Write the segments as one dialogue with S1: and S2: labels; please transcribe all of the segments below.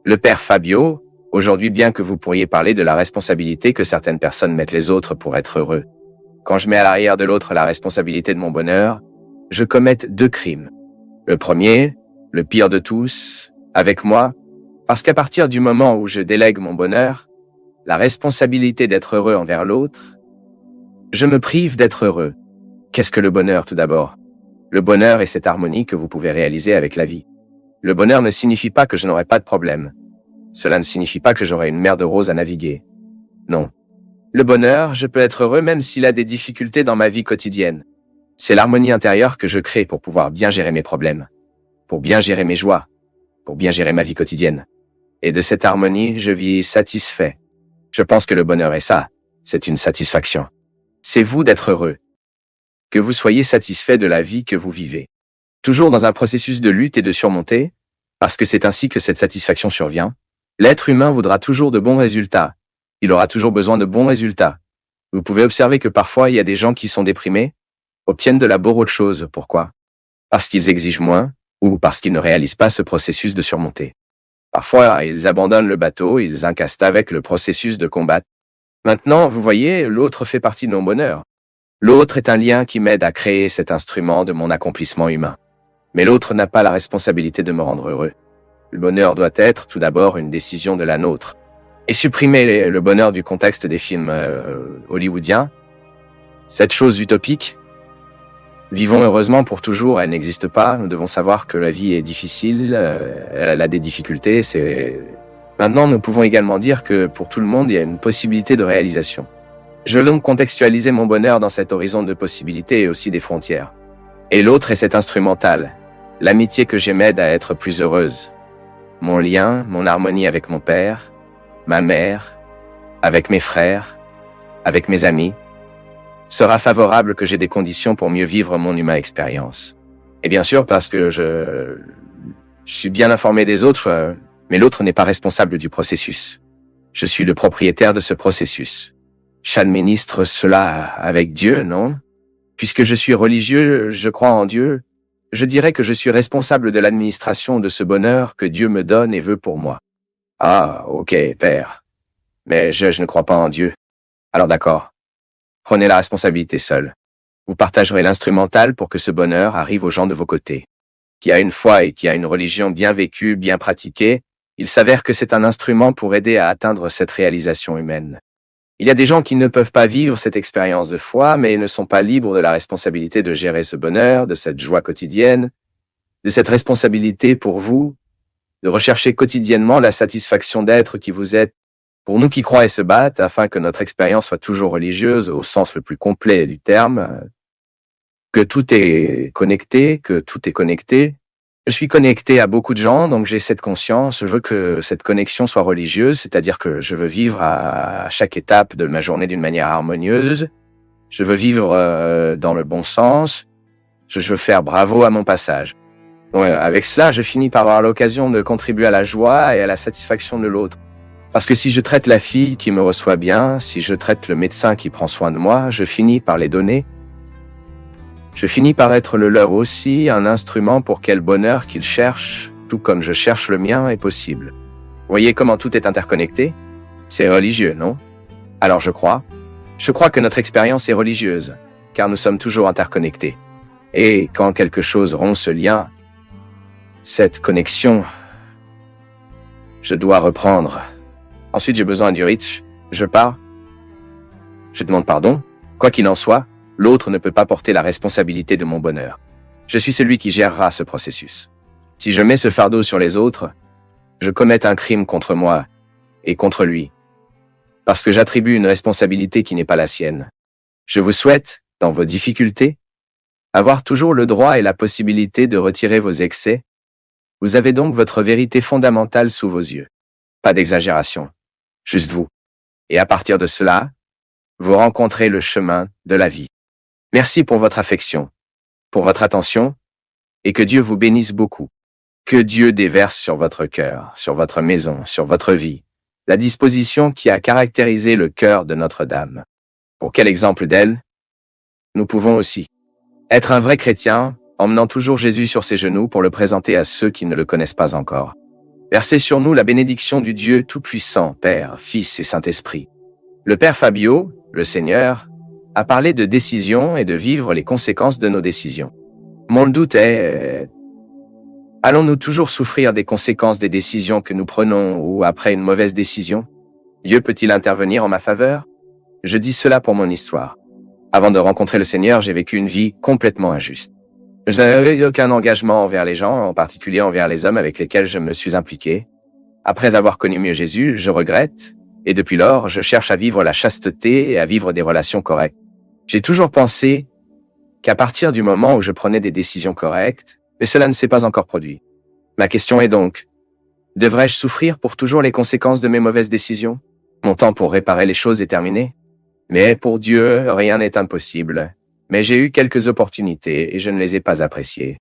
S1: Le père Fabio, aujourd'hui bien que vous pourriez parler de la responsabilité que certaines personnes mettent les autres pour être heureux. Quand je mets à l'arrière de l'autre la responsabilité de mon bonheur, je commets 2 crimes. Le premier, le pire de tous, avec moi, parce qu'à partir du moment où je délègue mon bonheur, la responsabilité d'être heureux envers l'autre, je me prive d'être heureux. Qu'est-ce que le bonheur tout d'abord? Le bonheur est cette harmonie que vous pouvez réaliser avec la vie. Le bonheur ne signifie pas que je n'aurai pas de problème. Cela ne signifie pas que j'aurai une mer de roses à naviguer. Non. Le bonheur, je peux être heureux même s'il a des difficultés dans ma vie quotidienne. C'est l'harmonie intérieure que je crée pour pouvoir bien gérer mes problèmes, pour bien gérer mes joies, pour bien gérer ma vie quotidienne. Et de cette harmonie, je vis satisfait. Je pense que le bonheur est ça, c'est une satisfaction. C'est vous d'être heureux. Que vous soyez satisfait de la vie que vous vivez. Toujours dans un processus de lutte et de surmonter, parce que c'est ainsi que cette satisfaction survient, l'être humain voudra toujours de bons résultats. Il aura toujours besoin de bons résultats. Vous pouvez observer que parfois il y a des gens qui sont déprimés, obtiennent de la autre chose. Pourquoi? Parce qu'ils exigent moins, ou parce qu'ils ne réalisent pas ce processus de surmonter. Parfois, ils abandonnent le bateau, ils incassent avec le processus de combat. Maintenant, vous voyez, l'autre fait partie de mon bonheur. L'autre est un lien qui m'aide à créer cet instrument de mon accomplissement humain. Mais l'autre n'a pas la responsabilité de me rendre heureux. Le bonheur doit être, tout d'abord, une décision de la nôtre. Et supprimer le bonheur du contexte des films hollywoodiens, cette chose utopique, vivons heureusement pour toujours, elle n'existe pas. Nous devons savoir que la vie est difficile, elle a des difficultés. Maintenant, nous pouvons également dire que pour tout le monde, il y a une possibilité de réalisation. Je veux donc contextualiser mon bonheur dans cet horizon de possibilités et aussi des frontières. Et l'autre est cet instrumental, l'amitié que j'ai m'aide à être plus heureuse. Mon lien, mon harmonie avec mon père, ma mère, avec mes frères, avec mes amis, sera favorable que j'ai des conditions pour mieux vivre mon humain expérience. Et bien sûr parce que je suis bien informé des autres, mais l'autre n'est pas responsable du processus. Je suis le propriétaire de ce processus. J'administre cela avec Dieu, non? Puisque je suis religieux, je crois en Dieu, je dirais que je suis responsable de l'administration de ce bonheur que Dieu me donne et veut pour moi. Ah, ok, Père. Mais je ne crois pas en Dieu. Alors d'accord. Prenez la responsabilité seul. Vous partagerez l'instrumental pour que ce bonheur arrive aux gens de vos côtés. Qui a une foi et qui a une religion bien vécue, bien pratiquée, il s'avère que c'est un instrument pour aider à atteindre cette réalisation humaine. Il y a des gens qui ne peuvent pas vivre cette expérience de foi, mais ne sont pas libres de la responsabilité de gérer ce bonheur, de cette joie quotidienne, de cette responsabilité pour vous, de rechercher quotidiennement la satisfaction d'être qui vous êtes. Pour nous qui croient et se battent, afin que notre expérience soit toujours religieuse au sens le plus complet du terme, que tout est connecté, Je suis connecté à beaucoup de gens, donc j'ai cette conscience, je veux que cette connexion soit religieuse, c'est-à-dire que je veux vivre à chaque étape de ma journée d'une manière harmonieuse, je veux vivre dans le bon sens, je veux faire bravo à mon passage. Donc, avec cela, je finis par avoir l'occasion de contribuer à la joie et à la satisfaction de l'autre. Parce que si je traite la fille qui me reçoit bien, si je traite le médecin qui prend soin de moi, je finis par les donner. Je finis par être le leur aussi, un instrument pour quel bonheur qu'ils cherchent, tout comme je cherche le mien, est possible. Voyez comment tout est interconnecté? C'est religieux, non? Alors je crois que notre expérience est religieuse, car nous sommes toujours interconnectés. Et quand quelque chose rompt ce lien, cette connexion, je dois reprendre. Ensuite, j'ai besoin du rite, je pars. Je demande pardon. Quoi qu'il en soit, l'autre ne peut pas porter la responsabilité de mon bonheur. Je suis celui qui gérera ce processus. Si je mets ce fardeau sur les autres, je commets un crime contre moi et contre lui. Parce que j'attribue une responsabilité qui n'est pas la sienne. Je vous souhaite, dans vos difficultés, avoir toujours le droit et la possibilité de retirer vos excès. Vous avez donc votre vérité fondamentale sous vos yeux. Pas d'exagération. Juste vous. Et à partir de cela, vous rencontrez le chemin de la vie. Merci pour votre affection, pour votre attention, et que Dieu vous bénisse beaucoup. Que Dieu déverse sur votre cœur, sur votre maison, sur votre vie, la disposition qui a caractérisé le cœur de Notre-Dame. Pour quel exemple d'elle? Nous pouvons aussi être un vrai chrétien, emmenant toujours Jésus sur ses genoux pour le présenter à ceux qui ne le connaissent pas encore. Versez sur nous la bénédiction du Dieu Tout-Puissant, Père, Fils et Saint-Esprit. Le Père Fabio, le Seigneur, a parlé de décision et de vivre les conséquences de nos décisions. Mon doute est, allons-nous toujours souffrir des conséquences des décisions que nous prenons ou après une mauvaise décision? Dieu peut-il intervenir en ma faveur? Je dis cela pour mon histoire. Avant de rencontrer le Seigneur, j'ai vécu une vie complètement injuste. Je n'avais aucun engagement envers les gens, en particulier envers les hommes avec lesquels je me suis impliqué. Après avoir connu mieux Jésus, je regrette, et depuis lors, je cherche à vivre la chasteté et à vivre des relations correctes. J'ai toujours pensé qu'à partir du moment où je prenais des décisions correctes, mais cela ne s'est pas encore produit. Ma question est donc, devrais-je souffrir pour toujours les conséquences de mes mauvaises décisions? Mon temps pour réparer les choses est terminé? Mais pour Dieu, rien n'est impossible. Mais j'ai eu quelques opportunités et je ne les ai pas appréciées.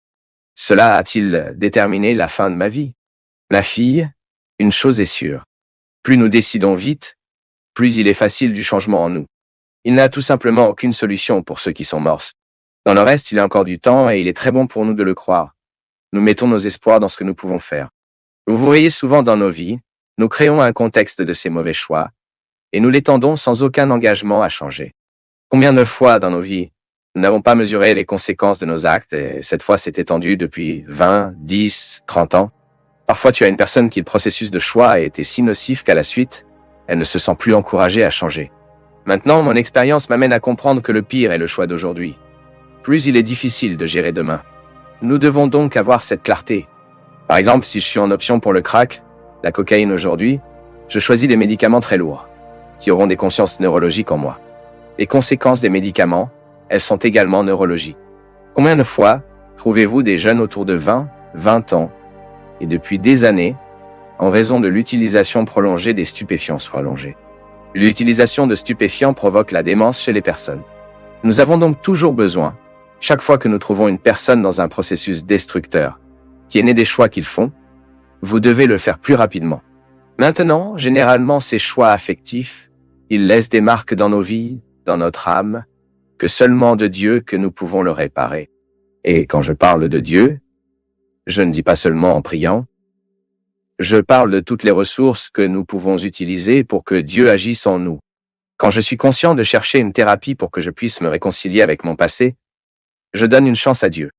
S1: Cela a-t-il déterminé la fin de ma vie? Ma fille, une chose est sûre. Plus nous décidons vite, plus il est facile du changement en nous. Il n'a tout simplement aucune solution pour ceux qui sont morts. Dans le reste, il y a encore du temps et il est très bon pour nous de le croire. Nous mettons nos espoirs dans ce que nous pouvons faire. Vous voyez souvent dans nos vies, nous créons un contexte de ces mauvais choix et nous l'étendons sans aucun engagement à changer. Combien de fois dans nos vies, nous n'avons pas mesuré les conséquences de nos actes et cette fois s'est étendu depuis 20, 10, 30 ans. Parfois tu as une personne qui le processus de choix a été si nocif qu'à la suite, elle ne se sent plus encouragée à changer. Maintenant, mon expérience m'amène à comprendre que le pire est le choix d'aujourd'hui. Plus il est difficile de gérer demain. Nous devons donc avoir cette clarté. Par exemple, si je suis en option pour le crack, la cocaïne aujourd'hui, je choisis des médicaments très lourds, qui auront des consciences neurologiques en moi. Les conséquences des médicaments, elles sont également neurologiques. Combien de fois trouvez-vous des jeunes autour de 20 ans, et depuis des années, en raison de l'utilisation prolongée des stupéfiants sont allongés? L'utilisation de stupéfiants provoque la démence chez les personnes. Nous avons donc toujours besoin, chaque fois que nous trouvons une personne dans un processus destructeur, qui est né des choix qu'ils font, vous devez le faire plus rapidement. Maintenant, généralement, ces choix affectifs, ils laissent des marques dans nos vies, dans notre âme, que seulement de Dieu que nous pouvons le réparer. Et quand je parle de Dieu, je ne dis pas seulement en priant, je parle de toutes les ressources que nous pouvons utiliser pour que Dieu agisse en nous. Quand je suis conscient de chercher une thérapie pour que je puisse me réconcilier avec mon passé, je donne une chance à Dieu.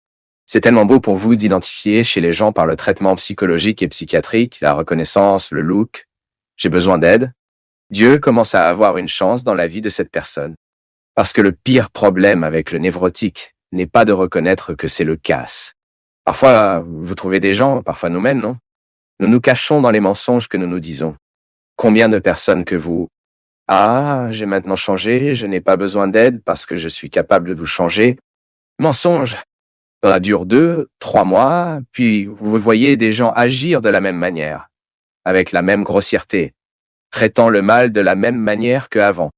S1: C'est tellement beau pour vous d'identifier chez les gens par le traitement psychologique et psychiatrique, la reconnaissance, le look. J'ai besoin d'aide. Dieu commence à avoir une chance dans la vie de cette personne. Parce que le pire problème avec le névrotique n'est pas de reconnaître que c'est le casse. Parfois, vous trouvez des gens, parfois nous-mêmes, non? Nous nous cachons dans les mensonges que nous nous disons. Combien de personnes que vous... Ah, j'ai maintenant changé, je n'ai pas besoin d'aide parce que je suis capable de vous changer. Mensonge. Ça dure 2, 3 mois, puis vous voyez des gens agir de la même manière, avec la même grossièreté, traitant le mal de la même manière qu'avant.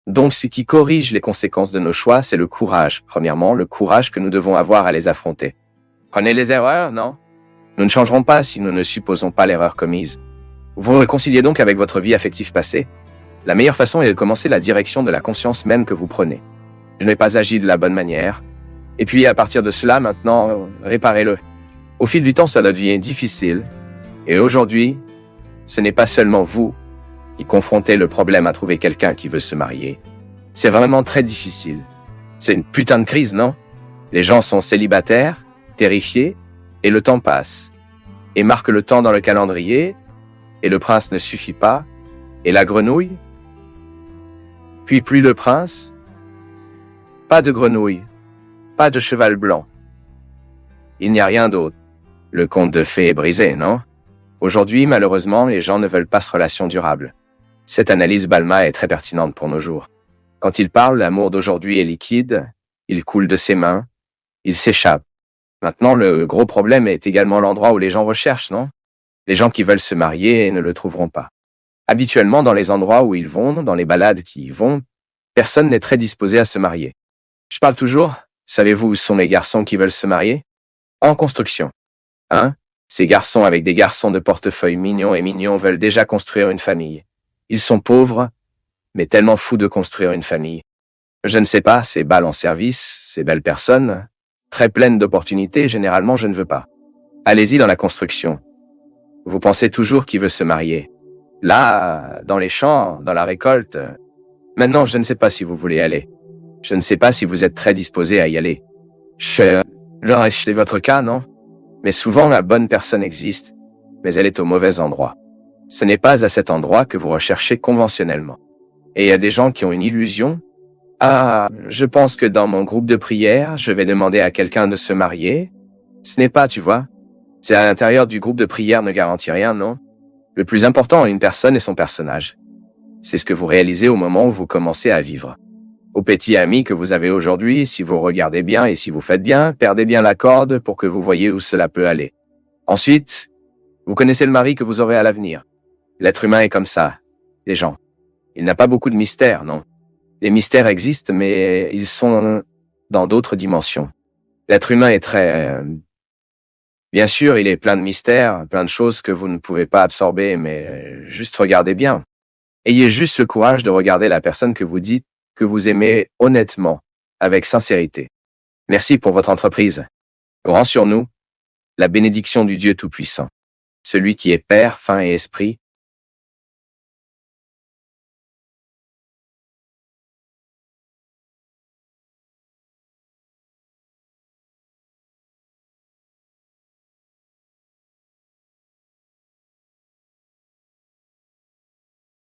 S1: Donc ce qui corrige les conséquences de nos choix, c'est le courage. Premièrement, le courage que nous devons avoir à les affronter. Prenez les erreurs, non? Nous ne changerons pas si nous ne supposons pas l'erreur commise. Vous vous réconciliez donc avec votre vie affective passée. La meilleure façon est de commencer la direction de la conscience même que vous prenez. Je n'ai pas agi de la bonne manière. Et puis à partir de cela, maintenant, réparez-le. Au fil du temps, ça devient difficile. Et aujourd'hui, ce n'est pas seulement vous qui confrontez le problème à trouver quelqu'un qui veut se marier. C'est vraiment très difficile. C'est une putain de crise, non? Les gens sont célibataires, terrifiés, et le temps passe. Et marque le temps dans le calendrier, et le prince ne suffit pas, et la grenouille? Puis plus le prince? Pas de grenouille, pas de cheval blanc. Il n'y a rien d'autre. Le conte de fées est brisé, non? Aujourd'hui, malheureusement, les gens ne veulent pas ce relation durable. Cette analyse Balma est très pertinente pour nos jours. Quand il parle, l'amour d'aujourd'hui est liquide, il coule de ses mains, il s'échappe. Maintenant, le gros problème est également l'endroit où les gens recherchent, non? Les gens qui veulent se marier ne le trouveront pas. Habituellement, dans les endroits où ils vont, dans les balades qui y vont, personne n'est très disposé à se marier. Je parle toujours, savez-vous où sont les garçons qui veulent se marier? En construction. Hein? Ces garçons avec des garçons de portefeuille mignons et mignons veulent déjà construire une famille. Ils sont pauvres, mais tellement fous de construire une famille. Je ne sais pas, ces balles en service, ces belles personnes, très pleines d'opportunités, généralement je ne veux pas. Allez-y dans la construction. Vous pensez toujours qu'il veut se marier. Là, dans les champs, dans la récolte. Maintenant, je ne sais pas si vous voulez aller. Je ne sais pas si vous êtes très disposé à y aller. C'est votre cas, non? Mais souvent, la bonne personne existe, mais elle est au mauvais endroit. Ce n'est pas à cet endroit que vous recherchez conventionnellement. Et il y a des gens qui ont une illusion. Ah, je pense que dans mon groupe de prière, je vais demander à quelqu'un de se marier. Ce n'est pas, tu vois. C'est à l'intérieur du groupe de prière ne garantit rien, non? Le plus important en une personne est son personnage. C'est ce que vous réalisez au moment où vous commencez à vivre. Au petit ami que vous avez aujourd'hui, si vous regardez bien et si vous faites bien, perdez bien la corde pour que vous voyez où cela peut aller. Ensuite, vous connaissez le mari que vous aurez à l'avenir. L'être humain est comme ça. Les gens. Il n'a pas beaucoup de mystères, non? Les mystères existent, mais ils sont dans d'autres dimensions. L'être humain est très... Bien sûr, il est plein de mystères, plein de choses que vous ne pouvez pas absorber, mais juste regardez bien. Ayez juste le courage de regarder la personne que vous dites que vous aimez honnêtement, avec sincérité. Merci pour votre entreprise. Rend sur nous la bénédiction du Dieu Tout-Puissant, celui qui est Père, Fin et Esprit,